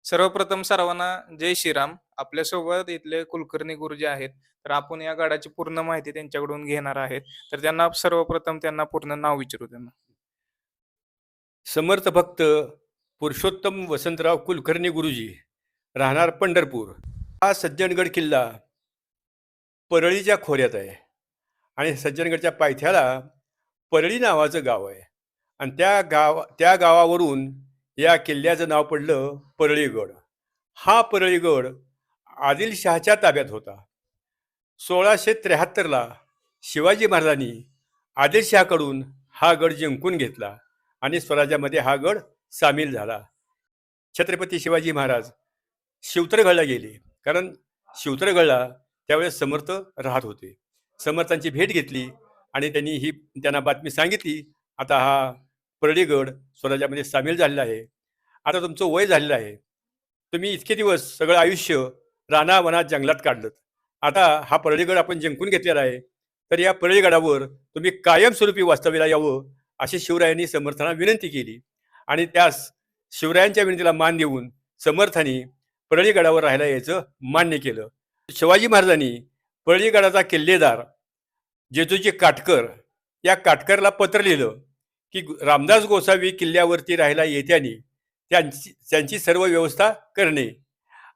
सर्वप्रथम सर्वांना जय श्रीराम. आपल्यासोबत इथले कुलकर्णी गुरुजी आहेत. तर आपण या गडाची पूर्ण माहिती त्यांच्याकडून घेणार आहेत. तर त्यांना सर्वप्रथम त्यांना पूर्ण नाव विचारू त्यांना. समर्थ भक्त पुरुषोत्तम वसंतराव कुलकर्णी गुरुजी, राहणार पंढरपूर. हा सज्जनगड किल्ला परळीच्या खोऱ्यात आहे आणि सज्जनगडच्या पायथ्याला परळी नावाचं गाव आहे आणि त्या गावावरून या किल्ल्याचं नाव पडलं परळीगड. हा परळीगड आदिलशहाच्या ताब्यात होता. 1673ला शिवाजी महाराजांनी आदिलशहाकडून हा गड जिंकून घेतला आणि स्वराज्यामध्ये हा गड सामील झाला. छत्रपती शिवाजी महाराज शिवतरगडला गेले, कारण शिवतरगडला त्यावेळेस समर्थ राहत होते. समर्थांची भेट घेतली आणि त्यांना बातमी सांगितली, आता हा परळीगड स्वराज्यामध्ये सामील झालेला आहे. आता तुमचं वय झालेलं आहे, तुम्ही इतके दिवस सगळं आयुष्य रानावनात जंगलात काढलं, आता हा परळीगड आपण जिंकून घेतलेला आहे, तर या परळीगडावर तुम्ही कायमस्वरूपी वास्तव्याला यावं अशी शिवरायांनी समर्थांना विनंती केली. आणि त्यास शिवरायांच्या विनंतीला मान देऊन समर्थांनी परळीगडावर राहायला यायचं मान्य केलं. शिवाजी महाराजांनी परळीगडाचा किल्लेदार जेजूजी काटकर या काटकरला पत्र लिहिलं की रामदास गोसावी किल्ल्यावरती राहायला येत्यानी त्यांची सर्व व्यवस्था करणे,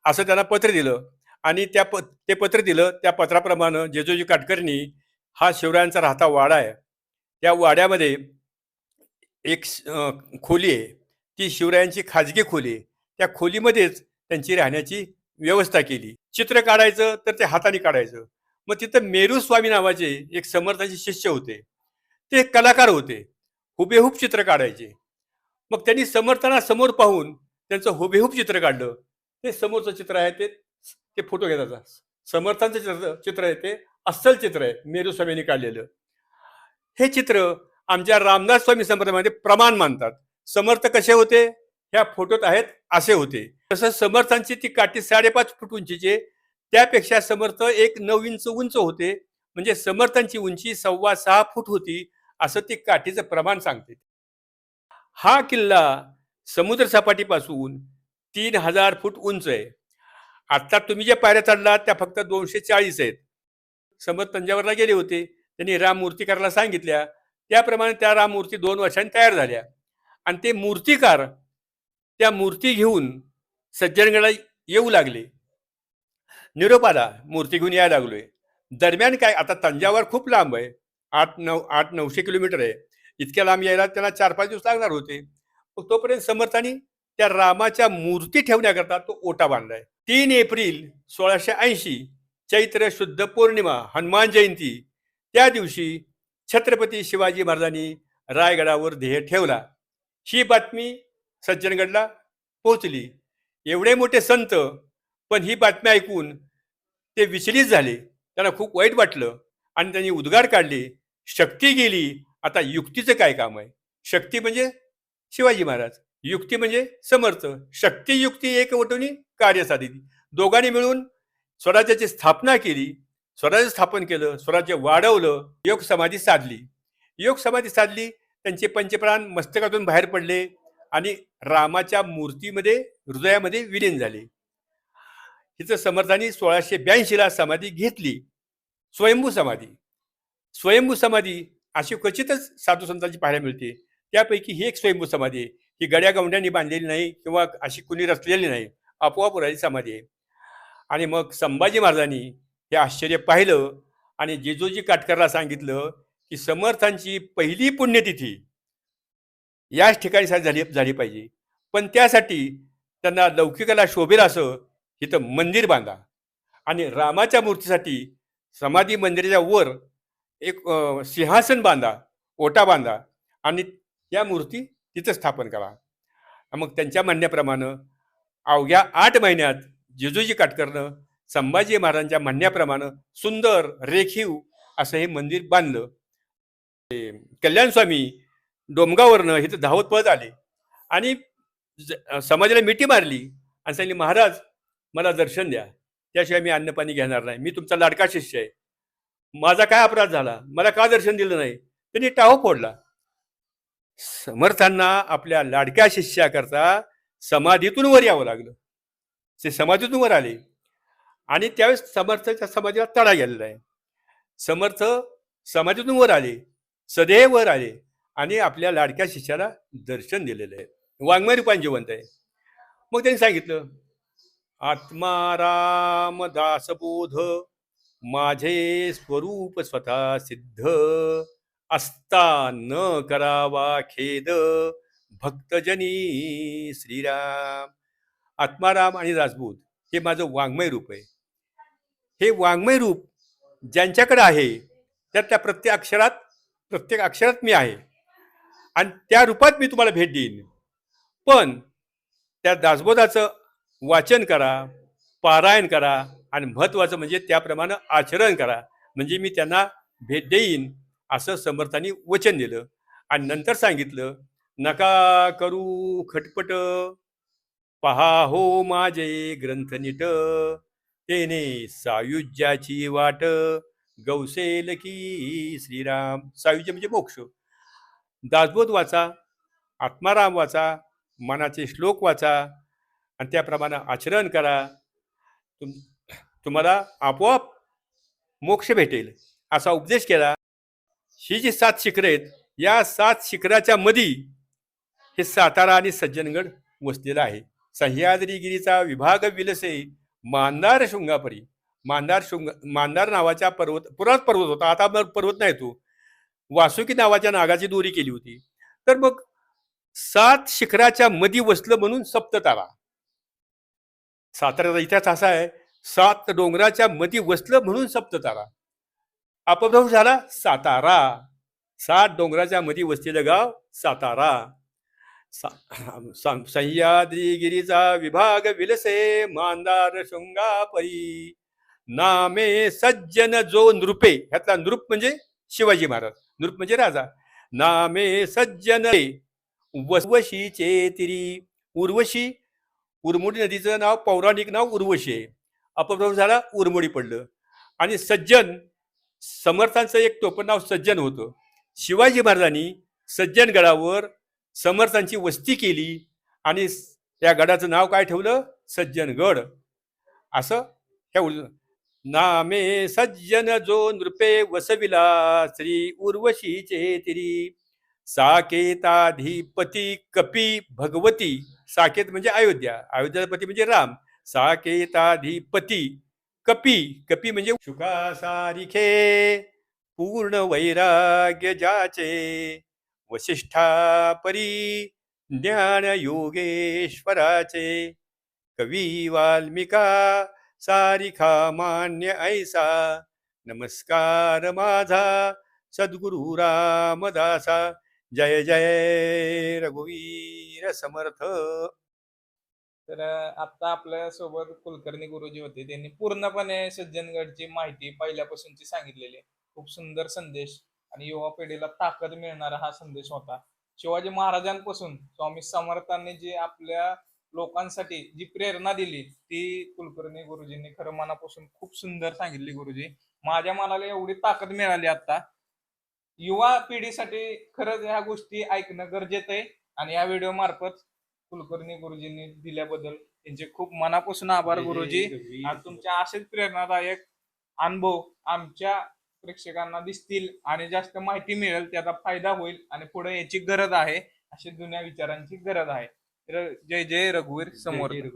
असं त्यांना पत्र दिलं. आणि ते पत्र दिलं त्या पत्राप्रमाणे जेजूजी काटकरनी हा शिवरायांचा राहता वाडा आहे, त्या वाड्यामध्ये एक खोली आहे, ती शिवरायांची खाजगी खोली आहे. त्या खोलीमध्येच त्यांची राहण्याची व्यवस्था केली. चित्र काढायचं तर ते हाताने काढायचं. मग तिथं मेरू स्वामी नावाचे एक समर्थांचे शिष्य होते, ते कलाकार होते, हुबेहूब चित्र काढायचे. मग त्यांनी समर्थांना समोर पाहून त्यांचं हुबेहूब चित्र काढलं. ते समोरचं चित्र आहे ते फोटो घेतात. समर्थांचं चित्र आहे ते अस्सल चित्र आहे, मेरू स्वामींनी काढलेलं. हे चित्र आमच्या रामदास स्वामी संप्रदायामध्ये प्रमाण मानतात. समर्थ कसे होते ह्या फोटोत आहेत असे होते. तसंच समर्थांची ती काठी 5.5 फूट उंचीचे, त्यापेक्षा समर्थ 1.9 इंच उंच होते, म्हणजे समर्थांची उंची 6.25 फूट होती असं ती काठीचं प्रमाण सांगते. हा किल्ला समुद्र सपाटीपासून 3000 फूट उंच आहे. आता तुम्ही ज्या पायऱ्या चढलात त्या फक्त 240 आहेत. समर्थ तंजावरला गेले होते, त्यांनी राम मूर्ती करायला सांगितल्या, त्याप्रमाणे त्या राम मूर्ती 2 वर्षांनी तयार झाल्या आणि ते मूर्तिकार त्या मूर्ती घेऊन सज्जनगडला येऊ लागले. निरोप आला, मूर्ती घेऊन यायला लागलोय. दरम्यान काय, आता तंजावर खूप लांब आहे, 800-900 किलोमीटर आहे. इतक्या लांब यायला त्यांना 4-5 दिवस लागणार होते. तोपर्यंत समर्थांनी त्या रामाच्या मूर्ती ठेवण्याकरता तो ओटा बांधलाय. 3 एप्रिल 1680 चैत्र शुद्ध पौर्णिमा हनुमान जयंती, त्या दिवशी छत्रपती शिवाजी महाराजांनी रायगडावर ध्येय ठेवला. ही बातमी सज्जनगडला पोहोचली. एवढे मोठे संत, पण ही बातमी ऐकून ते विचलित झाले. त्यांना खूप वाईट वाटलं आणि त्यांनी उद्गार काढले, शक्ती गेली, आता युक्तीचं काय काम आहे. शक्ती म्हणजे शिवाजी महाराज, युक्ती म्हणजे समर्थ. शक्ती युक्ती एकवटून कार्य साधित, दोघांनी मिळून स्वराज्याची स्थापना केली. स्वराज्य स्थापन केलं, स्वराज्य वाढवलं, योग समाधी साधली. योग समाधी साधली, त्यांचे पंचप्राण मस्तकातून बाहेर पडले आणि रामाच्या मूर्तीमध्ये हृदयामध्ये विलीन झाले. हिचं समर्थांनी 1682ला समाधी घेतली, स्वयंभू समाधी. स्वयंभू समाधी अशी क्वचितच साधू संतांची पाहायला मिळते, त्यापैकी ही एक स्वयंभू समाधी आहे. ही गड्या गवंड्यांनी बांधलेली नाही किंवा अशी कुणी रचलेली नाही, आपोआप उरायची समाधी आहे. आणि मग संभाजी महाराजांनी हे आश्चर्य पाहिलं आणि जेजूजी काटकरला सांगितलं की समर्थांची पहिली पुण्यतिथी याच ठिकाणी झाली पाहिजे, पण त्यासाठी त्यांना लौकिकाला शोभेल असं इथं मंदिर बांधा आणि रामाच्या मूर्तीसाठी समाधी मंदिराच्या वर एक सिंहासन बांधा, ओटा बांधा आणि या मूर्ती तिथं स्थापन करा. मग त्यांच्या म्हणण्याप्रमाणे अवघ्या 8 महिन्यात जेजूजी काटकरनं संभाजी महाराजांच्या म्हणण्याप्रमाणे सुंदर रेखीव असं हे मंदिर बांधलं. कल्याण स्वामी डोमगावरनं इथं धावत पळत आले आणि समाजाला मिठी मारली आणि सांगितले, महाराज मला दर्शन द्या, त्याशिवाय मी अन्नपाणी घेणार नाही, मी तुमचा लाडका शिष्य आहे, माझा काय अपराध झाला, मला का दर्शन दिलं नाही. त्यांनी टाहो फोडला. समर्थांना आपल्या लाडक्या शिष्याकरता समाधीतून वर यावं लागलं. ते समाजातून वर आले आणि त्यावेळेस समर्थच्या समाजाला तडा गेलेला आहे. समर्थ समाजातून वर आले, सदैव वर आले आणि आपल्या लाडक्या शिष्याला दर्शन दिलेलं आहे. वाङ्मय रूपाने जिवंत आहे. मग त्यांनी सांगितलं, आत्मा राम दासबोध माझे स्वरूप स्वतः सिद्ध असता न करावा खेद भक्तजनी श्रीराम. आत्माराम आणि दासबोध हे माझं वाङ्मय रूप आहे. हे वाङ्मय रूप ज्यांच्याकडे आहे त्या प्रत्येक अक्षरात मी आहे आणि त्या रूपात मी तुम्हाला भेट देईन. पण त्या दासबोधाचं वाचन करा, पारायण करा आणि महत्वाचं म्हणजे त्याप्रमाणे आचरण करा, म्हणजे मी त्यांना भेट देईन असं समर्थांनी वचन दिलं. आणि नंतर सांगितलं, नका करू खटपट पहा हो माझे ग्रंथ नीट तेने सायुज्याची वाट गौसेल की श्रीराम. सायुज्य म्हणजे मोक्ष. दासबोध वाचा, आत्माराम वाचा, मनाचे श्लोक वाचा आणि त्याप्रमाणे आचरण करा. तुम्हाला आपोआप मोक्ष भेटेल असा उपदेश केला. ही जी 7 शिखरं आहेत, या 7 शिखराच्या मधी हे सातारा आणि सज्जनगड वसलेला आहे. सह्याद्रीगिरीचा विभाग विलसे मांदार शृंगापरी. मांदार नावाच्या पुरात पर्वत होता, आता पर्वत नाही, तो वासुकी नावाच्या नागाची दोरी केली होती. तर मग 7 शिखराच्या मधी वसलं म्हणून सप्ततारा. साताऱ्याचा इतिहास असा आहे, 7 डोंगराच्या मधी वसलं म्हणून सप्ततारा. अपभ्रंश झाला सातारा. 7 डोंगराच्या मधी वसलेलं गाव सातारा. सह्याद्रीगिरीचा विभाग विलसे मांदार शृंगापरी नामे सज्जन जो नृपे. ह्यातला नृप म्हणजे शिवाजी महाराज, नृप म्हणजे राजा. नामे सज्जन उर्वशीचे तिरी. उर्वशी, उरमोडी नदीचं नाव, पौराणिक नाव उर्वशी आहे. अपभ्रंश झाला, उरमोडी पडलं. आणि सज्जन, समर्थांचं एक टोपण नाव सज्जन होतं. शिवाजी महाराजांनी सज्जनगडावर समर्थांची वस्ती केली आणि त्या गडाचं नाव काय ठेवलं? सज्जनगड. असं नामे सज्जन जो नृपे वसविला श्री उर्वशीचे तिरी साकेताधिपती कपी भगवती. साकेत म्हणजे अयोध्या, अयोध्यापती म्हणजे राम. साकेताधिपती कपी, कपी म्हणजे शुकासारिखे पूर्ण वैराग्य जाचे वसिष्ठा परी ज्ञान योगेश्वराचे कवी वाल्मिका सारिखा मान्य ऐसा नमस्कार माझा सद्गुरु रामदासा. जय जय रघुवीर समर्थ. तर आता आपल्या सोबत कुलकर्णी गुरुजी होते, त्यांनी पूर्णपणे सज्जनगडची माहिती पहिल्यापासूनची सांगितलेली. खूप सुंदर संदेश आणि युवा पिढीला ताकद मिळणारा हा संदेश होता. शिवाजी महाराजांपासून स्वामी समर्थांनी जी आपल्या लोकांसाठी जी प्रेरणा दिली ती कुलकर्णी गुरुजींनी खरं मनापासून खूप सुंदर सांगितली. गुरुजी, माझ्या मनाला एवढी ताकद मिळाली आता. युवा पिढीसाठी खरंच ह्या गोष्टी ऐकणं गरजेचं आहे आणि या व्हिडिओ मार्फत कुलकर्णी गुरुजींनी दिल्याबद्दल त्यांचे खूप मनापासून आभार. गुरुजी, आणि तुमच्या असेच प्रेरणादायक अनुभव आमच्या प्रेक्षकांना दिसतील आणि जास्त माहिती मिळेल, त्याचा फायदा होईल आणि पुढे याची गरज आहे, अशी जुन्या विचारांची गरज आहे. तर जय जय रघुवीर समर्थ.